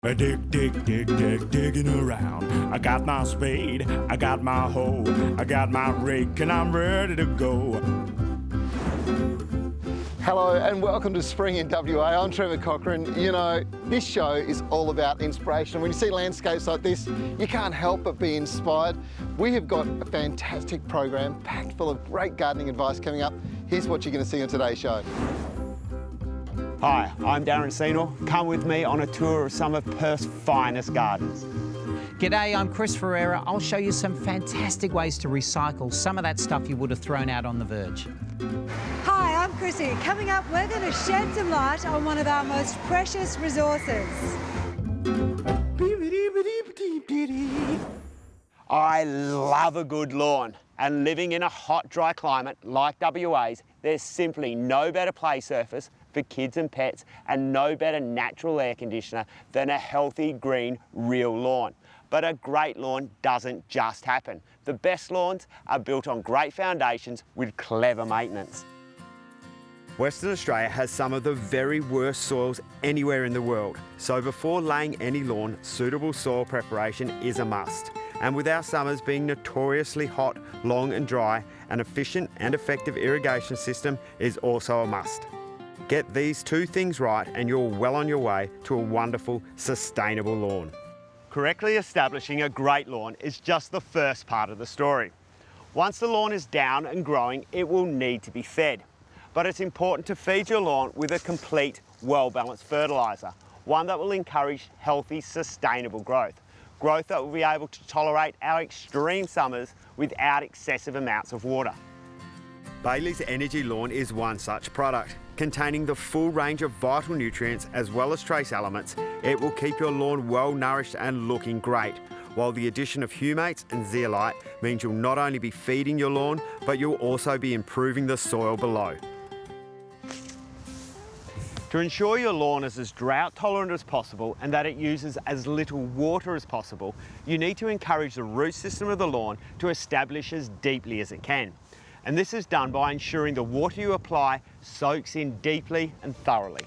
Digging around. I got my spade, I got my hoe, I got my rake, and I'm ready to go. Hello and welcome to Spring in WA. I'm Trevor Cochran. You know, this show is all about inspiration. When you see landscapes like this, you can't help but be inspired. We have got a fantastic program packed full of great gardening advice coming up. Here's what you're going to see on today's show. Hi, I'm Darren Seenor. Come with me on a tour of some of Perth's finest gardens. G'day, I'm Chris Ferreira. I'll show you some fantastic ways to recycle some of that stuff you would have thrown out on the verge. Hi, I'm Chrissy. Coming up, we're going to shed some light on one of our most precious resources. I love a good lawn, and living in a hot, dry climate like WA's, there's simply no better play surface for kids and pets and no better natural air conditioner than a healthy, green, real lawn. But a great lawn doesn't just happen. The best lawns are built on great foundations with clever maintenance. Western Australia has some of the very worst soils anywhere in the world, so before laying any lawn, suitable soil preparation is a must. And with our summers being notoriously hot, long and dry, an efficient and effective irrigation system is also a must. Get these two things right and you're well on your way to a wonderful, sustainable lawn. Correctly establishing a great lawn is just the first part of the story. Once the lawn is down and growing, it will need to be fed. But it's important to feed your lawn with a complete, well-balanced fertiliser, one that will encourage healthy, sustainable growth. Growth that will be able to tolerate our extreme summers without excessive amounts of water. Bailey's Energy Lawn is one such product. Containing the full range of vital nutrients as well as trace elements, it will keep your lawn well nourished and looking great, while the addition of humates and zeolite means you'll not only be feeding your lawn, but you'll also be improving the soil below. To ensure your lawn is as drought tolerant as possible and that it uses as little water as possible, you need to encourage the root system of the lawn to establish as deeply as it can. And this is done by ensuring the water you apply soaks in deeply and thoroughly.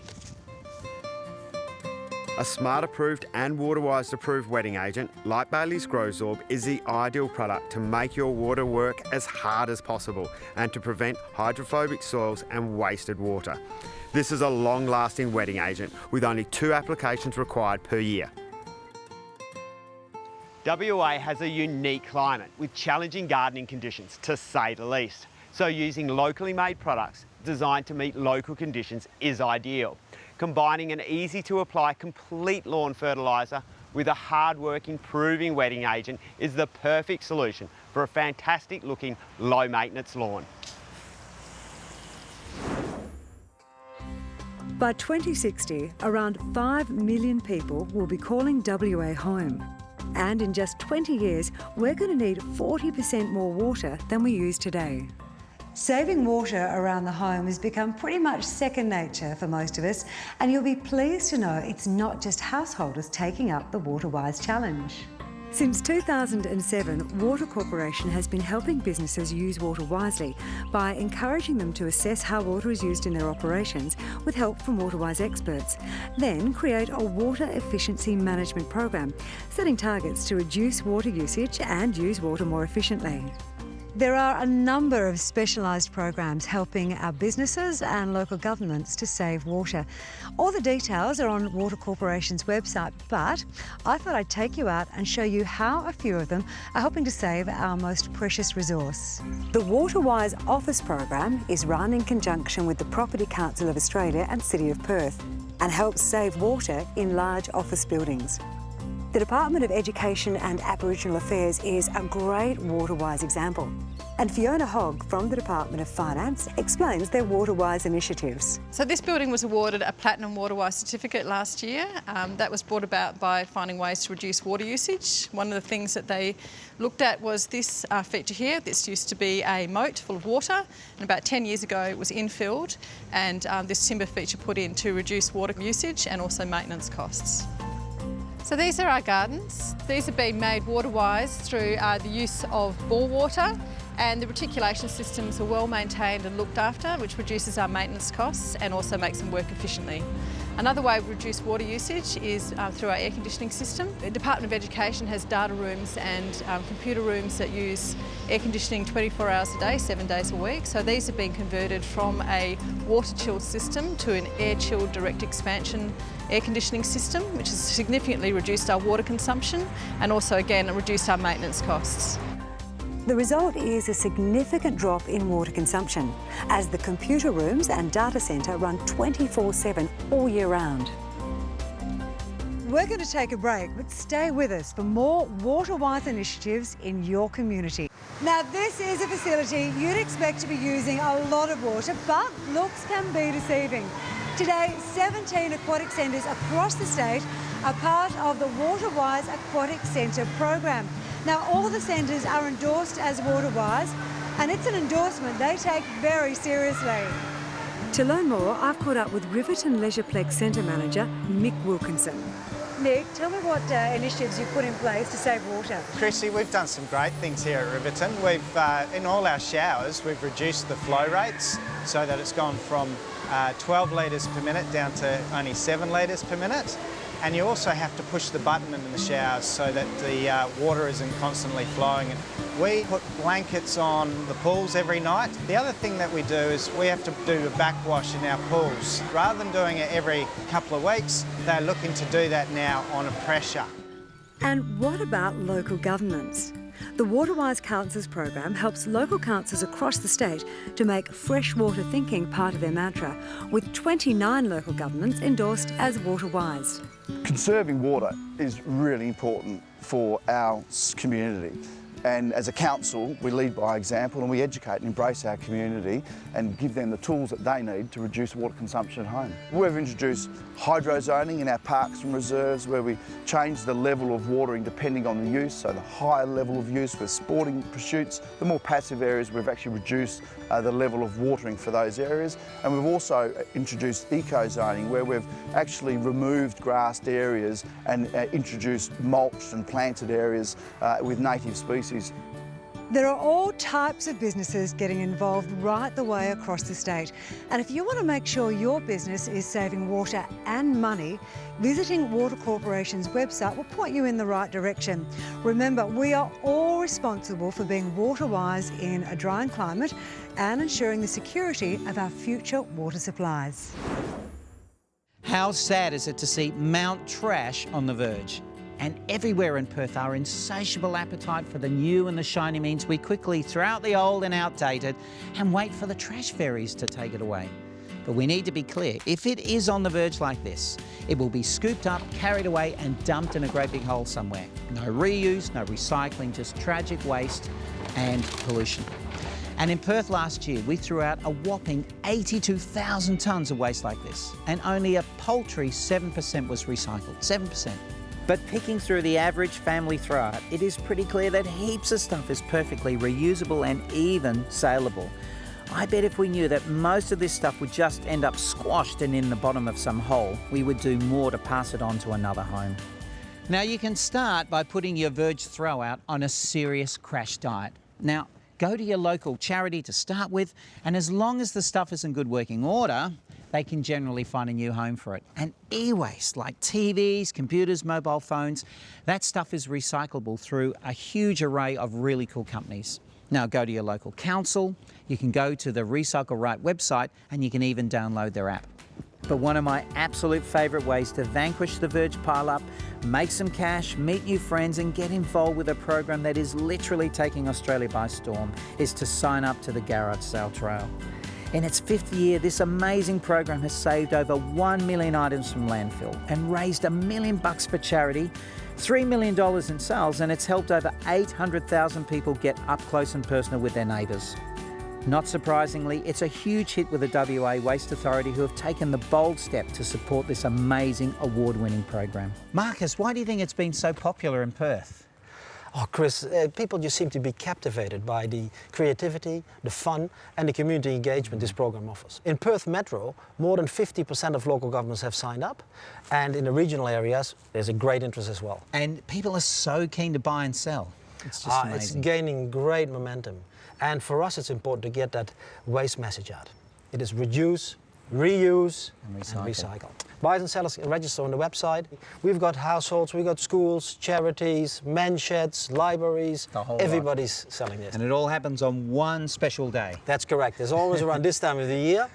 A Smart Approved and Waterwise approved wetting agent like Bailey's Growzorb is the ideal product to make your water work as hard as possible and to prevent hydrophobic soils and wasted water. This is a long-lasting wetting agent with only 2 applications required per year. WA has a unique climate with challenging gardening conditions, to say the least. So using locally made products designed to meet local conditions is ideal. Combining an easy-to-apply complete lawn fertiliser with a hard-working, proving wetting agent is the perfect solution for a fantastic-looking, low-maintenance lawn. By 2060, around 5 million people will be calling WA home. And in just 20 years, we're going to need 40% more water than we use today. Saving water around the home has become pretty much second nature for most of us, and you'll be pleased to know it's not just householders taking up the WaterWise challenge. Since 2007, Water Corporation has been helping businesses use water wisely by encouraging them to assess how water is used in their operations with help from WaterWise experts, then create a water efficiency management program, setting targets to reduce water usage and use water more efficiently. There are a number of specialised programs helping our businesses and local governments to save water. All the details are on Water Corporation's website, but I thought I'd take you out and show you how a few of them are helping to save our most precious resource. The WaterWise Office program is run in conjunction with the Property Council of Australia and City of Perth and helps save water in large office buildings. The Department of Education and Aboriginal Affairs is a great WaterWise example. And Fiona Hogg from the Department of Finance explains their WaterWise initiatives. So this building was awarded a Platinum WaterWise certificate last year. That was brought about by finding ways to reduce water usage. One of the things that they looked at was this feature here. This used to be a moat full of water, and about 10 years ago it was infilled, and this timber feature put in to reduce water usage and also maintenance costs. So these are our gardens. These have been made water-wise through the use of bore water, and the reticulation systems are well maintained and looked after, which reduces our maintenance costs and also makes them work efficiently. Another way we reduce water usage is through our air conditioning system. The Department of Education has data rooms and computer rooms that use air conditioning 24 hours a day, 7 days a week. So these have been converted from a water-chilled system to an air-chilled direct expansion air conditioning system, which has significantly reduced our water consumption and also, again, reduced our maintenance costs. The result is a significant drop in water consumption as the computer rooms and data centre run 24/7 all year round. We're going to take a break, but stay with us for more water-wise initiatives in your community. Now, this is a facility you'd expect to be using a lot of water, but looks can be deceiving. Today, 17 aquatic centres across the state are part of the Water-Wise Aquatic Centre program. Now, all the centres are endorsed as Water-Wise, and it's an endorsement they take very seriously. To learn more, I've caught up with Riverton Leisureplex Centre Manager, Mick Wilkinson. Mick, tell me what initiatives you've put in place to save water. Chrissy, we've done some great things here at Riverton. We've, in all our showers, we've reduced the flow rates so that it's gone from 12 litres per minute down to only 7 litres per minute. And you also have to push the button in the showers so that the water isn't constantly flowing. We put blankets on the pools every night. The other thing that we do is we have to do a backwash in our pools. Rather than doing it every couple of weeks, they're looking to do that now on a pressure. And what about local governments? The Water-Wise Councils program helps local councils across the state to make freshwater thinking part of their mantra, with 29 local governments endorsed as Water-Wise. Conserving water is really important for our community. And as a council, we lead by example and we educate and embrace our community and give them the tools that they need to reduce water consumption at home. We've introduced hydro zoning in our parks and reserves where we change the level of watering depending on the use. So the higher level of use for sporting pursuits, the more passive areas we've actually reduced the level of watering for those areas. And we've also introduced eco zoning where we've actually removed grassed areas and introduced mulched and planted areas with native species. There are all types of businesses getting involved right the way across the state. And if you want to make sure your business is saving water and money, visiting Water Corporation's website will point you in the right direction. Remember, we are all responsible for being water-wise in a drying climate and ensuring the security of our future water supplies. How sad is it to see Mount Trash on the verge? And everywhere in Perth, our insatiable appetite for the new and the shiny means we quickly throw out the old and outdated and wait for the trash ferries to take it away. But we need to be clear, if it is on the verge like this, it will be scooped up, carried away and dumped in a great big hole somewhere. No reuse, no recycling, just tragic waste and pollution. And in Perth last year, we threw out a whopping 82,000 tonnes of waste like this, and only a paltry 7% was recycled, 7%. But picking through the average family throw-out, it is pretty clear that heaps of stuff is perfectly reusable and even saleable. I bet if we knew that most of this stuff would just end up squashed and in the bottom of some hole, we would do more to pass it on to another home. Now you can start by putting your verge throw-out on a serious crash diet. Now, go to your local charity to start with, and as long as the stuff is in good working order, they can generally find a new home for it. And e-waste, like TVs, computers, mobile phones, that stuff is recyclable through a huge array of really cool companies. Now go to your local council, you can go to the Recycle Right website, and you can even download their app. But one of my absolute favourite ways to vanquish the verge pile-up, make some cash, meet new friends and get involved with a program that is literally taking Australia by storm is to sign up to the Garage Sale Trail. In its 5th year, this amazing program has saved over 1 million items from landfill and raised $1 million for charity, $3 million in sales, and it's helped over 800,000 people get up close and personal with their neighbours. Not surprisingly, it's a huge hit with the WA Waste Authority, who have taken the bold step to support this amazing award-winning program. Marcus, why do you think it's been so popular in Perth? Oh, Chris, people just seem to be captivated by the creativity, the fun and the community engagement this program offers. In Perth Metro, more than 50% of local governments have signed up, and in the regional areas, there's a great interest as well. And people are so keen to buy and sell. It's just amazing. It's gaining great momentum. And for us, it's important to get that waste message out. It is reduce, reuse and recycle. Buyers and sellers can register on the website. We've got households, we've got schools, charities, men sheds, libraries. Everybody's selling this. And it all happens on one special day. That's correct. It's always around this time of the year.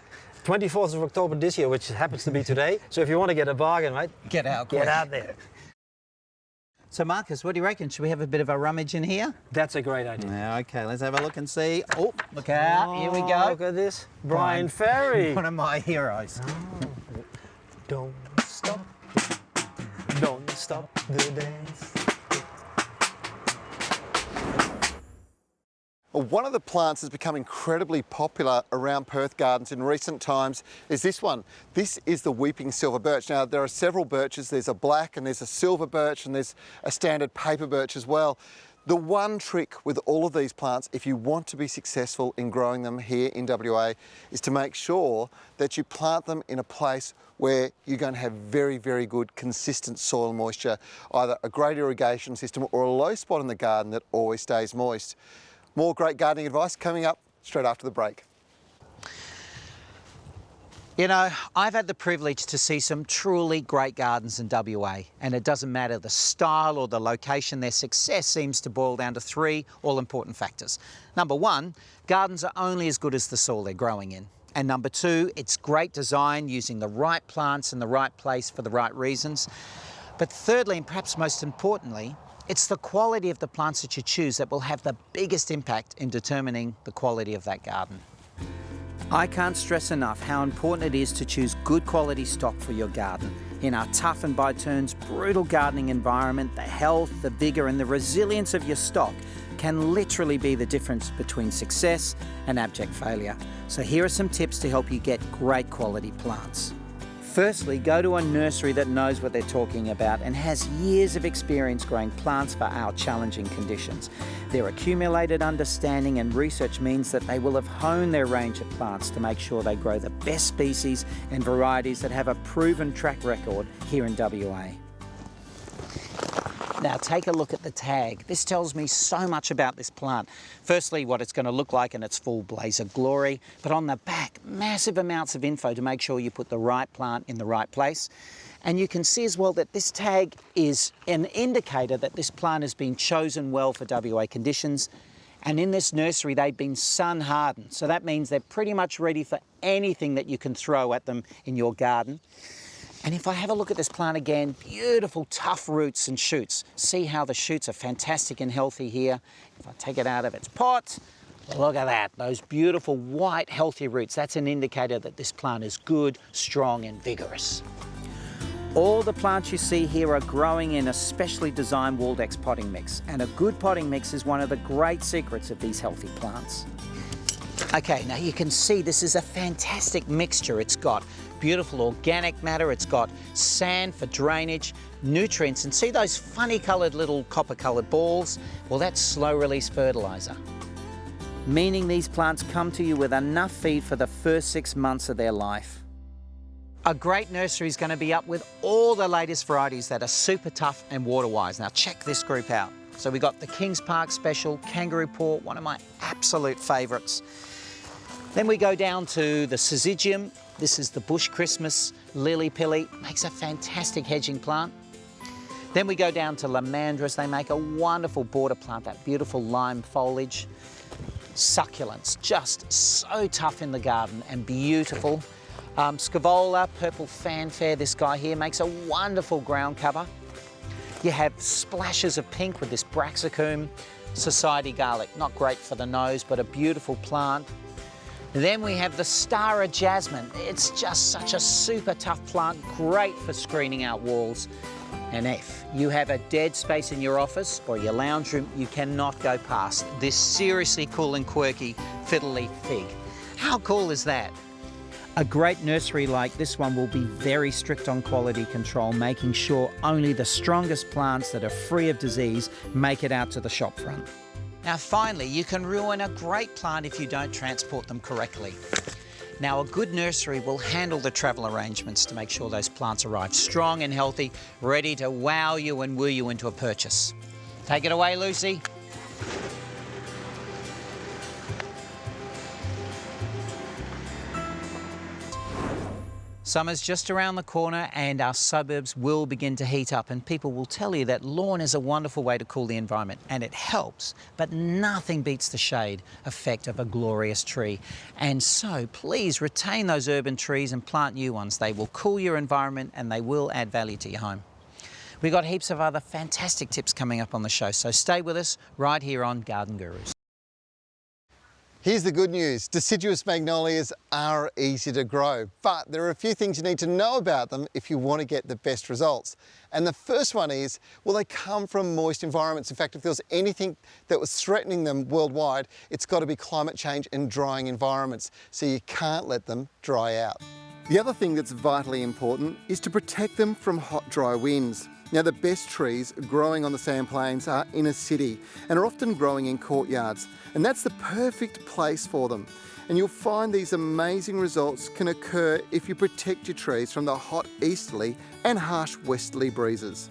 24th of October this year, which happens to be today. So if you want to get a bargain, right? Get out Get out there. So Marcus, what do you reckon? Should we have a bit of a rummage in here? That's a great idea. Yeah, okay, let's have a look and see. Oh, look out, here we go. Look at this. Brian Ferry. One of my heroes. Don't stop the dance. Well, one of the plants that's become incredibly popular around Perth gardens in recent times is this one. This is the weeping silver birch. Now, there are several birches. There's a black and there's a silver birch and there's a standard paper birch as well. The one trick with all of these plants, if you want to be successful in growing them here in WA, is to make sure that you plant them in a place where you're going to have very, very good consistent soil moisture, either a great irrigation system or a low spot in the garden that always stays moist. More great gardening advice coming up straight after the break. You know, I've had the privilege to see some truly great gardens in WA, and it doesn't matter the style or the location, their success seems to boil down to three all-important factors. Number one, gardens are only as good as the soil they're growing in. And number two, it's great design using the right plants in the right place for the right reasons. But thirdly, and perhaps most importantly, it's the quality of the plants that you choose that will have the biggest impact in determining the quality of that garden. I can't stress enough how important it is to choose good quality stock for your garden. In our tough and by turns brutal gardening environment, the health, the vigour and the resilience of your stock can literally be the difference between success and abject failure. So here are some tips to help you get great quality plants. Firstly, go to a nursery that knows what they're talking about and has years of experience growing plants for our challenging conditions. Their accumulated understanding and research means that they will have honed their range of plants to make sure they grow the best species and varieties that have a proven track record here in WA. Now take a look at the tag. This tells me so much about this plant. Firstly, what it's going to look like in its full blaze of glory, but on the back, massive amounts of info to make sure you put the right plant in the right place. And you can see as well that this tag is an indicator that this plant has been chosen well for WA conditions. And in this nursery, they've been sun hardened. So that means they're pretty much ready for anything that you can throw at them in your garden. And if I have a look at this plant again, beautiful tough roots and shoots. See how the shoots are fantastic and healthy here. If I take it out of its pot, look at that, those beautiful white healthy roots. That's an indicator that this plant is good, strong and vigorous. All the plants you see here are growing in a specially designed Waldex potting mix. And a good potting mix is one of the great secrets of these healthy plants. Okay, now you can see this is a fantastic mixture. It's got beautiful organic matter, it's got sand for drainage, nutrients, and see those funny coloured little copper coloured balls? Well, that's slow release fertiliser. Meaning these plants come to you with enough feed for the first 6 months of their life. A great nursery is going to be up with all the latest varieties that are super tough and water wise. Now check this group out. So we got the Kings Park Special, Kangaroo Paw, one of my absolute favourites. Then we go down to the Syzygium. This is the Bush Christmas, Lily Pilly, makes a fantastic hedging plant. Then we go down to Lamandras. They make a wonderful border plant, that beautiful lime foliage. Succulents, just so tough in the garden and beautiful. Scaevola, Purple Fanfare, this guy here makes a wonderful ground cover. You have splashes of pink with this Braxicum, Society Garlic, not great for the nose, but a beautiful plant. Then we have the Star of Jasmine. It's just such a super tough plant, great for screening out walls. And if you have a dead space in your office or your lounge room, you cannot go past this seriously cool and quirky fiddle leaf fig. How cool is that? A great nursery like this one will be very strict on quality control, making sure only the strongest plants that are free of disease make it out to the shop front. Now finally, you can ruin a great plant if you don't transport them correctly. Now a good nursery will handle the travel arrangements to make sure those plants arrive strong and healthy, ready to wow you and woo you into a purchase. Take it away, Lucy. Summer's just around the corner and our suburbs will begin to heat up, and people will tell you that lawn is a wonderful way to cool the environment, and it helps, but nothing beats the shade effect of a glorious tree. And so please retain those urban trees and plant new ones. They will cool your environment and they will add value to your home. We've got heaps of other fantastic tips coming up on the show, so stay with us right here on Garden Gurus. Here's the good news. Deciduous magnolias are easy to grow, but there are a few things you need to know about them if you want to get the best results. And the first one is, well, they come from moist environments. In fact, if there was anything that was threatening them worldwide, it's got to be climate change and drying environments, so you can't let them dry out. The other thing that's vitally important is to protect them from hot, dry winds. Now, the best trees growing on the sand plains are in a city and are often growing in courtyards, and that's the perfect place for them. And you'll find these amazing results can occur if you protect your trees from the hot easterly and harsh westerly breezes.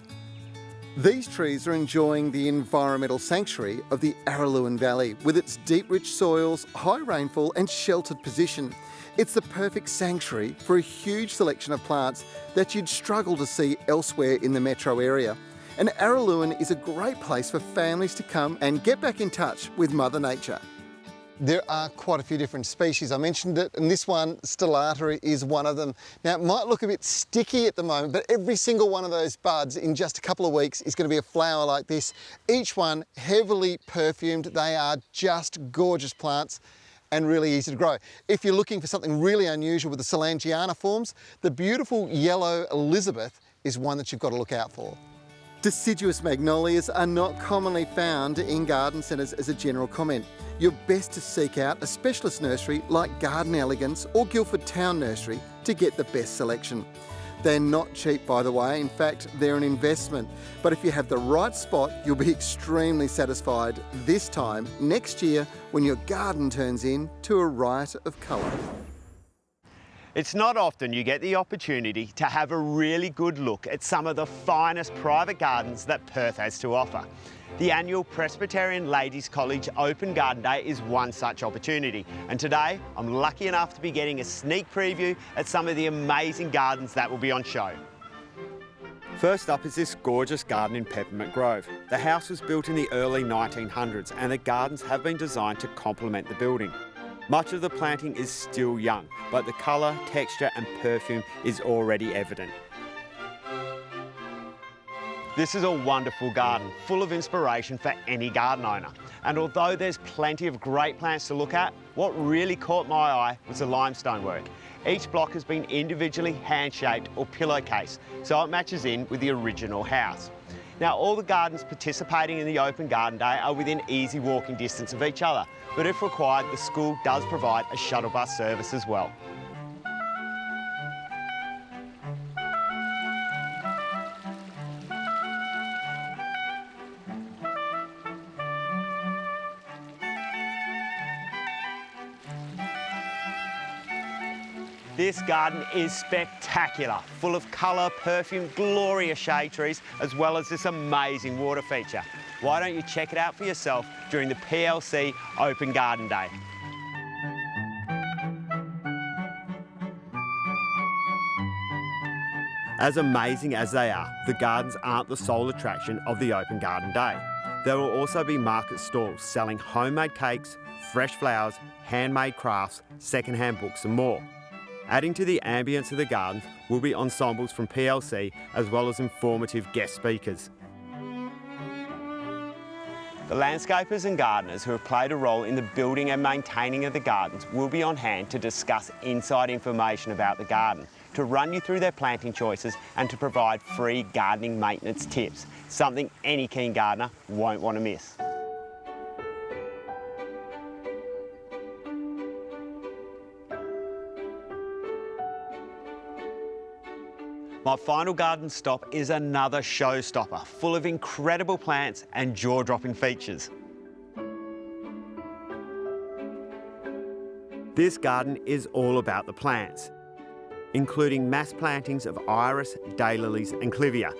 These trees are enjoying the environmental sanctuary of the Araluen Valley with its deep, rich soils, high rainfall and sheltered position. It's the perfect sanctuary for a huge selection of plants that you'd struggle to see elsewhere in the metro area. And Araluen is a great place for families to come and get back in touch with Mother Nature. There are quite a few different species. I mentioned it, and this one, stellata, is one of them. Now, it might look a bit sticky at the moment, but every single one of those buds in just a couple of weeks is going to be a flower like this. Each one heavily perfumed. They are just gorgeous plants and really easy to grow. If you're looking for something really unusual with the Solangiana forms, the beautiful yellow Elizabeth is one that you've got to look out for. Deciduous magnolias are not commonly found in garden centres as a general comment. You're best to seek out a specialist nursery like Garden Elegance or Guildford Town Nursery to get the best selection. They're not cheap, by the way. In fact, they're an investment. But if you have the right spot, you'll be extremely satisfied this time next year when your garden turns into a riot of colour. It's not often you get the opportunity to have a really good look at some of the finest private gardens that Perth has to offer. The annual Presbyterian Ladies College Open Garden Day is one such opportunity, and today I'm lucky enough to be getting a sneak preview at some of the amazing gardens that will be on show. First up is this gorgeous garden in Peppermint Grove. The house was built in the early 1900s and the gardens have been designed to complement the building. Much of the planting is still young, but the colour, texture and perfume is already evident. This is a wonderful garden, full of inspiration for any garden owner. And although there's plenty of great plants to look at, what really caught my eye was the limestone work. Each block has been individually hand-shaped or pillowcase, so it matches in with the original house. Now, all the gardens participating in the Open Garden Day are within easy walking distance of each other, but if required, the school does provide a shuttle bus service as well. This garden is spectacular, full of colour, perfume, glorious shade trees, as well as this amazing water feature. Why don't you check it out for yourself during the PLC Open Garden Day? As amazing as they are, the gardens aren't the sole attraction of the Open Garden Day. There will also be market stalls selling homemade cakes, fresh flowers, handmade crafts, second-hand books and more. Adding to the ambience of the gardens will be ensembles from PLC as well as informative guest speakers. The landscapers and gardeners who have played a role in the building and maintaining of the gardens will be on hand to discuss inside information about the garden, to run you through their planting choices and to provide free gardening maintenance tips, something any keen gardener won't want to miss. My final garden stop is another showstopper, full of incredible plants and jaw-dropping features. This garden is all about the plants, including mass plantings of iris, daylilies and clivia,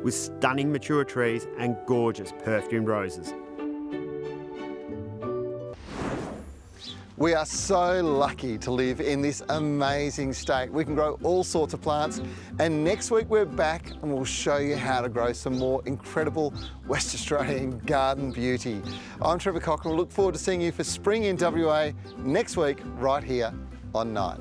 with stunning mature trees and gorgeous perfumed roses. We are so lucky to live in this amazing state. We can grow all sorts of plants, and next week we're back and we'll show you how to grow some more incredible West Australian garden beauty. I'm Trevor Cochran. Look forward to seeing you for Spring in WA next week right here on 9.